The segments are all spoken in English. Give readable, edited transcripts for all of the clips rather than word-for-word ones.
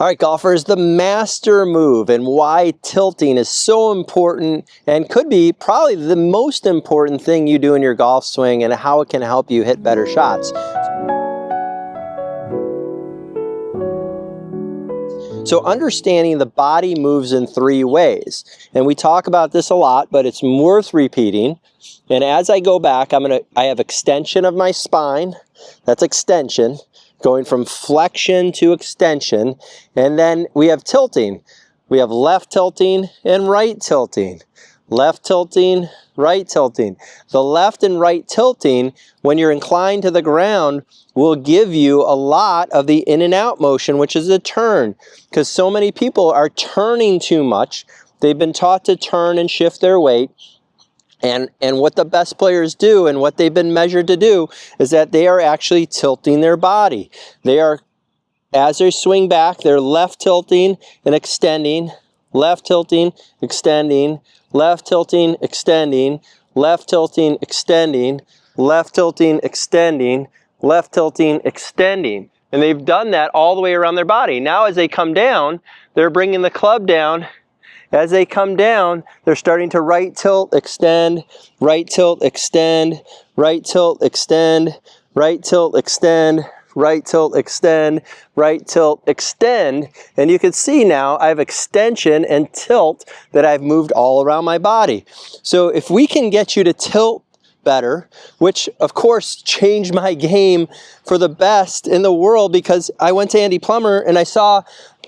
All right, golfers, the master move and why tilting is so important and could be probably the most important thing you do in your golf swing and how it can help you hit better shots. So understanding the body moves in 3 ways, and we talk about this a lot, but it's worth repeating. And as I go back, I have extension of my spine. That's extension, going from flexion to extension. And then we have tilting. We have left tilting and right tilting. Left tilting, right tilting. The left and right tilting, when you're inclined to the ground, will give you a lot of the in and out motion, which is a turn. Because so many people are turning too much. They've been taught to turn and shift their weight. And what the best players do and what they've been measured to do is that they are actually tilting their body. They are, as they swing back, they're left tilting and extending, left tilting, extending, left tilting, extending, left tilting, extending, left tilting, extending, left tilting, extending. And they've done that all the way around their body. Now as they come down, they're bringing the club down. As they come down, they're starting to right tilt, extend, right tilt, extend, right tilt, extend, right tilt, extend, right tilt, extend, right tilt, extend. And you can see now I have extension and tilt that I've moved all around my body. So if we can get you to tilt better, which of course changed my game for the best in the world, because I went to Andy Plummer and I saw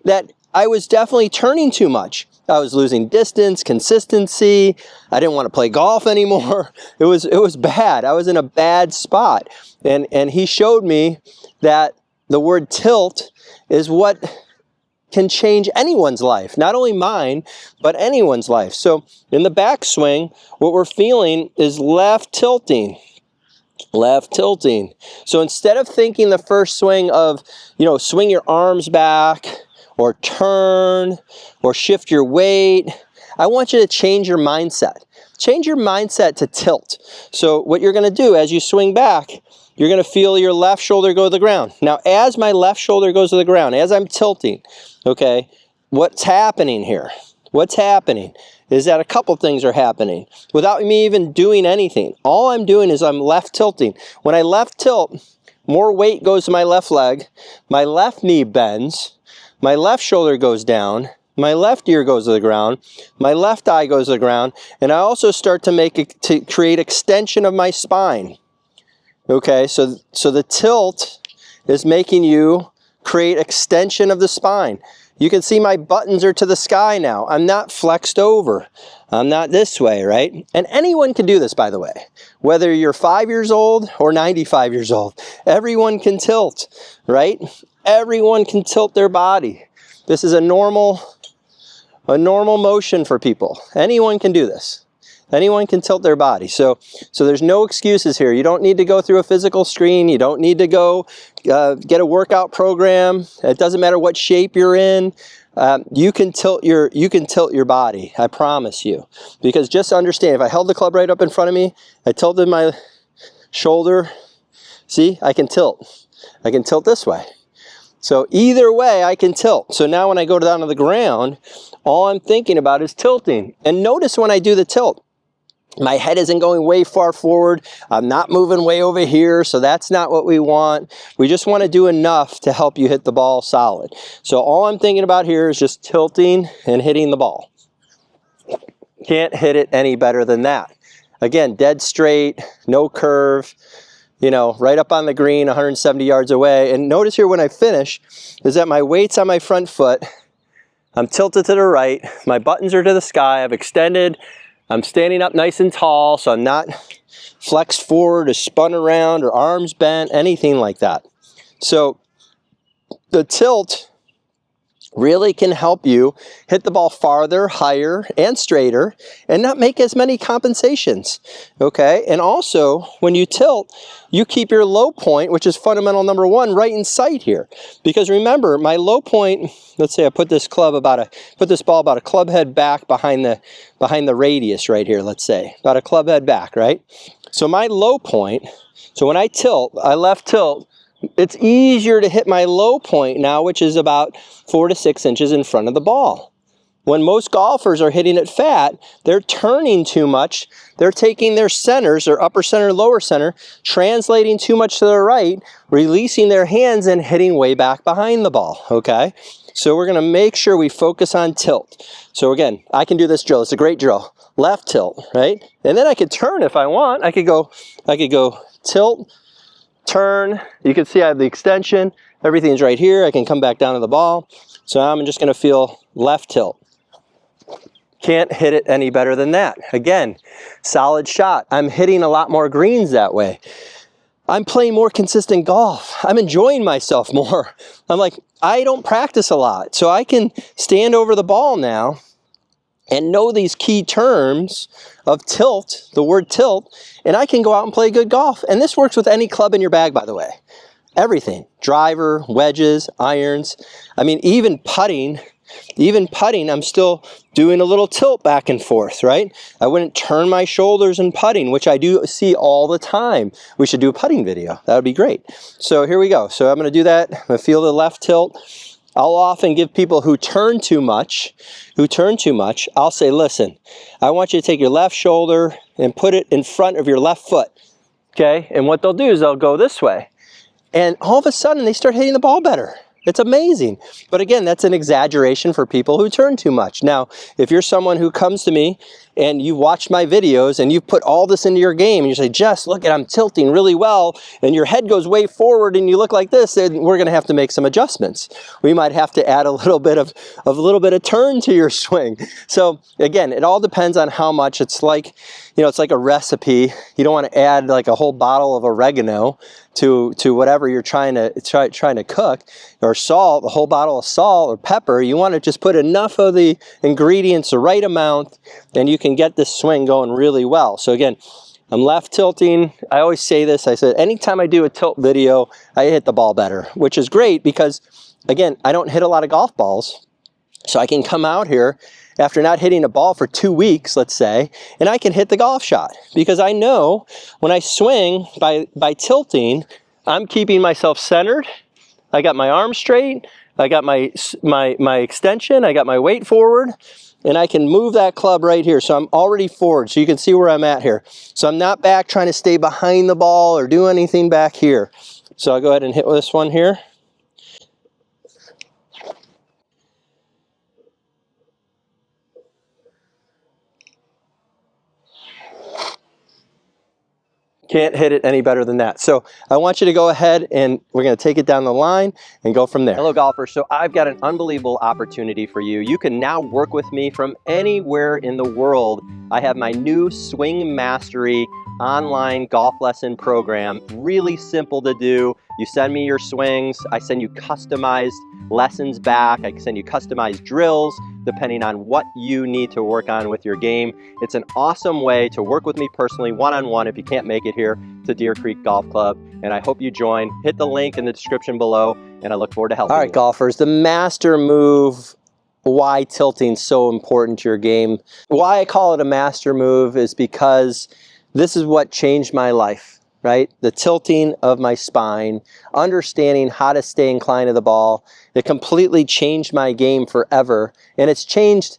that I was definitely turning too much. I was losing distance, consistency. I didn't want to play golf anymore. It was bad. I was in a bad spot. And he showed me that the word tilt is what can change anyone's life. Not only mine, but anyone's life. So in the backswing, what we're feeling is left tilting. Left tilting. So instead of thinking the first swing of, swing your arms back, or turn, or shift your weight, I want you to change your mindset. Change your mindset to tilt. So what you're gonna do as you swing back, you're gonna feel your left shoulder go to the ground. Now, as my left shoulder goes to the ground, as I'm tilting, okay, what's happening here? What's happening is that a couple things are happening without me even doing anything. All I'm doing is I'm left tilting. When I left tilt, more weight goes to my left leg, my left knee bends, my left shoulder goes down, my left ear goes to the ground, my left eye goes to the ground, and I also start to create extension of my spine. Okay, so the tilt is making you create extension of the spine. You can see my buttons are to the sky now. I'm not flexed over. I'm not this way, right? And anyone can do this, by the way. Whether you're 5 years old or 95 years old, everyone can tilt, right? Everyone can tilt their body. This is a normal motion for people. Anyone can do this. Anyone can tilt their body. So there's no excuses here. You don't need to go through a physical screen. You don't need to go get a workout program. It doesn't matter what shape you're in. You can tilt your body. I promise you. Because just understand, if I held the club right up in front of me, I tilted my shoulder. See, I can tilt. I can tilt this way. So either way, I can tilt. So now when I go down to the ground, all I'm thinking about is tilting. And notice when I do the tilt, my head isn't going way far forward. I'm not moving way over here, so that's not what we want. We just want to do enough to help you hit the ball solid. So all I'm thinking about here is just tilting and hitting the ball. Can't hit it any better than that. Again, dead straight, no curve. Right up on the green, 170 yards away. And notice here when I finish is that my weight's on my front foot. I'm tilted to the right. My buttons are to the sky. I've extended. I'm standing up nice and tall, so I'm not flexed forward or spun around or arms bent, anything like that. So the tilt really can help you hit the ball farther, higher, and straighter, and not make as many compensations, okay? And also, when you tilt, you keep your low point, which is fundamental number 1, right in sight here. Because remember, my low point, let's say I put this ball about a club head back behind the radius right here, let's say, about a club head back, right? So my low point, so when I tilt, I left tilt, It's easier to hit my low point now, which is about 4 to 6 inches in front of the ball. When most golfers are hitting it fat, they're turning too much. They're taking their centers, their upper center, lower center, translating too much to the right, releasing their hands and hitting way back behind the ball, okay? So we're gonna make sure we focus on tilt. So again, I can do this drill. It's a great drill. Left tilt, right? And then I could turn if I want. I could go tilt, turn. You can see I have the extension. Everything's right here. I can come back down to the ball. So I'm just gonna feel left tilt. Can't hit it any better than that. Again, solid shot. I'm hitting a lot more greens that way. I'm playing more consistent golf. I'm enjoying myself more. I'm like, I don't practice a lot, so I can stand over the ball now and know these key terms of tilt, the word tilt, and I can go out and play good golf. And this works with any club in your bag, by the way. Everything, driver, wedges, irons. I mean, even putting, I'm still doing a little tilt back and forth, right? I wouldn't turn my shoulders in putting, which I do see all the time. We should do a putting video. That would be great. So here we go. So I'm gonna do that. I'm gonna feel the left tilt. I'll often give people who turn too much, I'll say, listen, I want you to take your left shoulder and put it in front of your left foot, okay? And what they'll do is they'll go this way. And all of a sudden, they start hitting the ball better. It's amazing. But again, that's an exaggeration for people who turn too much. Now, if you're someone who comes to me and you've watched my videos and you've put all this into your game and you say, Jess, look at, I'm tilting really well, and your head goes way forward and you look like this, then we're gonna have to make some adjustments. We might have to add a little bit of turn to your swing. So again, it all depends on how much. It's like, you know, it's like a recipe. You don't want to add like a whole bottle of oregano to whatever you're trying to cook, or salt, a whole bottle of salt or pepper. You want to just put enough of the ingredients, the right amount, and you can get this swing going really well. So again, I'm left tilting. I always say this. I said, anytime I do a tilt video, I hit the ball better, which is great because, again, I don't hit a lot of golf balls. So I can come out here after not hitting a ball for 2 weeks, let's say, and I can hit the golf shot because I know when I swing by tilting, I'm keeping myself centered. I got my arm straight. I got my extension. I got my weight forward, and I can move that club right here. So I'm already forward, so you can see where I'm at here. So I'm not back trying to stay behind the ball or do anything back here. So I'll go ahead and hit this one here. Can't hit it any better than that. So I want you to go ahead and we're going to take it down the line and go from there. Hello golfers, so I've got an unbelievable opportunity for you. You can now work with me from anywhere in the world. I have my new Swing Mastery online golf lesson program. Really simple to do. You send me your swings, I send you customized lessons back, I can send you customized drills depending on what you need to work on with your game. It's an awesome way to work with me personally, one-on-one, if you can't make it here to Deer Creek Golf Club, and I hope you join. Hit the link in the description below, and I look forward to helping you. All right, golfers, the master move, why tilting's so important to your game. Why I call it a master move is because this is what changed my life, right? The tilting of my spine, understanding how to stay inclined to the ball. It completely changed my game forever. And it's changed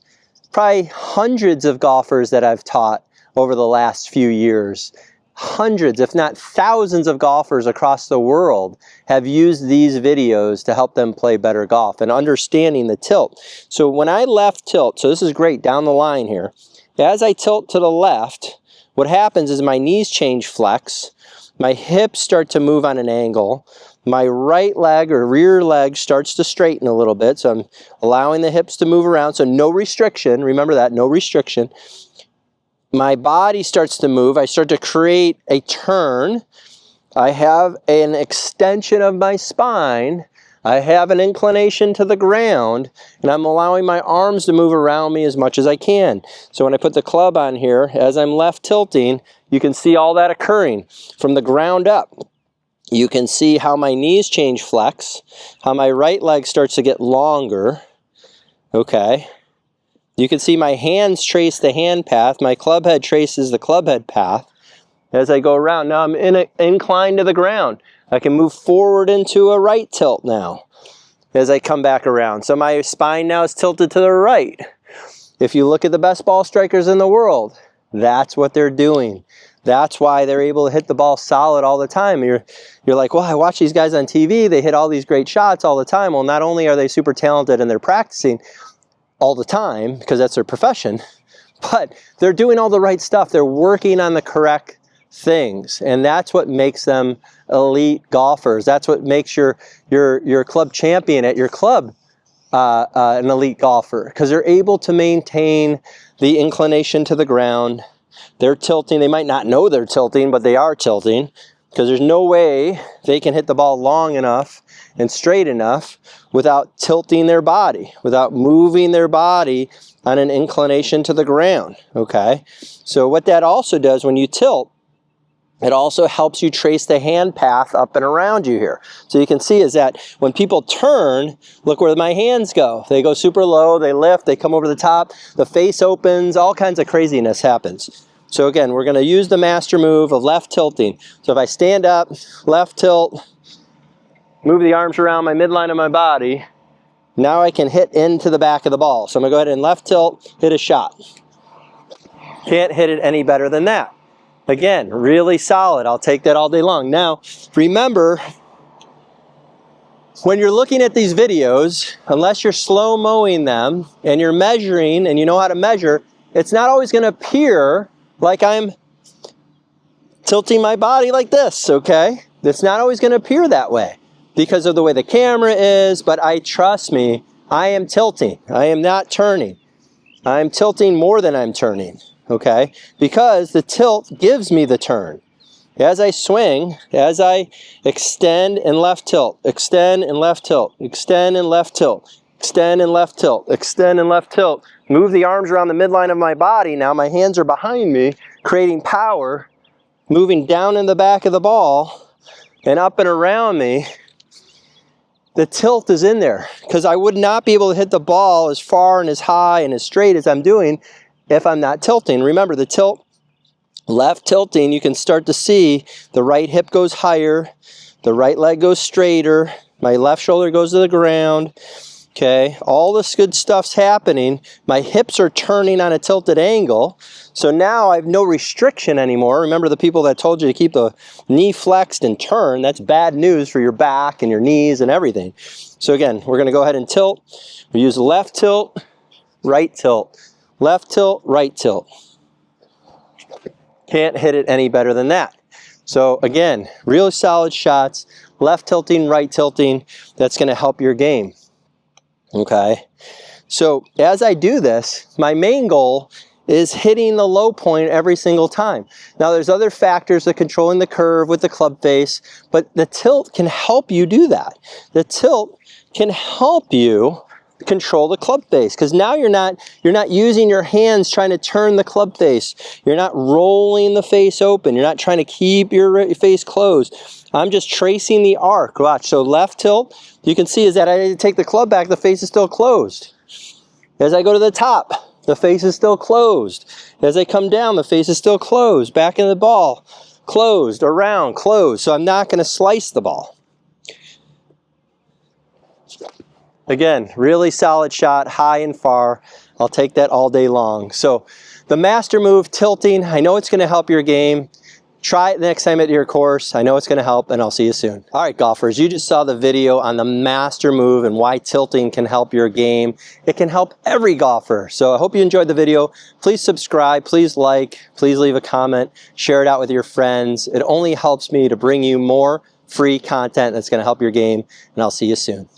probably hundreds of golfers that I've taught over the last few years. Hundreds, if not thousands of golfers across the world have used these videos to help them play better golf and understanding the tilt. So when I left tilt, so this is great down the line here, as I tilt to the left, what happens is my knees change flex, my hips start to move on an angle, my right leg or rear leg starts to straighten a little bit, so I'm allowing the hips to move around, so no restriction, remember that, no restriction. My body starts to move, I start to create a turn, I have an extension of my spine, I have an inclination to the ground, and I'm allowing my arms to move around me as much as I can. So when I put the club on here, as I'm left tilting, you can see all that occurring from the ground up. You can see how my knees change flex, how my right leg starts to get longer, okay? You can see my hands trace the hand path, my club head traces the club head path, As I go around, now I'm in an incline to the ground. I can move forward into a right tilt now as I come back around. So my spine now is tilted to the right. If you look at the best ball strikers in the world, that's what they're doing. That's why they're able to hit the ball solid all the time. You're like, well, I watch these guys on TV. They hit all these great shots all the time. Well, not only are they super talented and they're practicing all the time because that's their profession, but they're doing all the right stuff. They're working on the correct things, and that's what makes them elite golfers. That's what makes your club champion at your club an elite golfer, because they're able to maintain the inclination to the ground. They're tilting. They might not know they're tilting, but they are tilting, because there's no way they can hit the ball long enough and straight enough without tilting their body, without moving their body on an inclination to the ground, okay? So what that also does when you tilt, it also helps you trace the hand path up and around you here. So you can see is that when people turn, look where my hands go. They go super low, they lift, they come over the top, the face opens, all kinds of craziness happens. So again, we're gonna use the master move of left tilting. So if I stand up, left tilt, move the arms around my midline of my body, now I can hit into the back of the ball. So I'm gonna go ahead and left tilt, hit a shot. Can't hit it any better than that. Again, really solid. I'll take that all day long. Now, remember, when you're looking at these videos, unless you're slow-moing them and you're measuring and you know how to measure, it's not always going to appear like I'm tilting my body like this, okay? It's not always going to appear that way because of the way the camera is, but trust me, I am tilting. I am not turning. I'm tilting more than I'm turning. Okay, because the tilt gives me the turn. As I swing, as I extend and left tilt, extend and left tilt, extend and left tilt, extend and left tilt, extend and left tilt, move the arms around the midline of my body. Now my hands are behind me, creating power, moving down in the back of the ball and up and around me. The tilt is in there because I would not be able to hit the ball as far and as high and as straight as I'm doing if I'm not tilting. Remember, the tilt, left tilting, you can start to see the right hip goes higher, the right leg goes straighter, my left shoulder goes to the ground, okay? All this good stuff's happening. My hips are turning on a tilted angle, so now I have no restriction anymore. Remember the people that told you to keep the knee flexed and turn? That's bad news for your back and your knees and everything. So again, we're gonna go ahead and tilt. We use left tilt, right tilt. Left tilt, right tilt. Can't hit it any better than that. So again, really solid shots, left tilting, right tilting, that's gonna help your game, okay? So as I do this, my main goal is hitting the low point every single time. Now there's other factors of controlling the curve with the club face, but the tilt can help you do that. The tilt can help you control the club face, because now you're not using your hands trying to turn the club face. You're not rolling the face open. You're not trying to keep your face closed. I'm just tracing the arc. Watch. So left tilt, you can see is that I take the club back, the face is still closed. As I go to the top, the face is still closed. As I come down, the face is still closed. Back in the ball, closed, around, closed. So I'm not going to slice the ball. Again, really solid shot, high and far. I'll take that all day long. So the master move, tilting, I know it's going to help your game. Try it next time at your course. I know it's going to help, and I'll see you soon. All right, golfers, you just saw the video on the master move and why tilting can help your game. It can help every golfer. So I hope you enjoyed the video. Please subscribe, please like, please leave a comment, share it out with your friends. It only helps me to bring you more free content that's going to help your game, and I'll see you soon.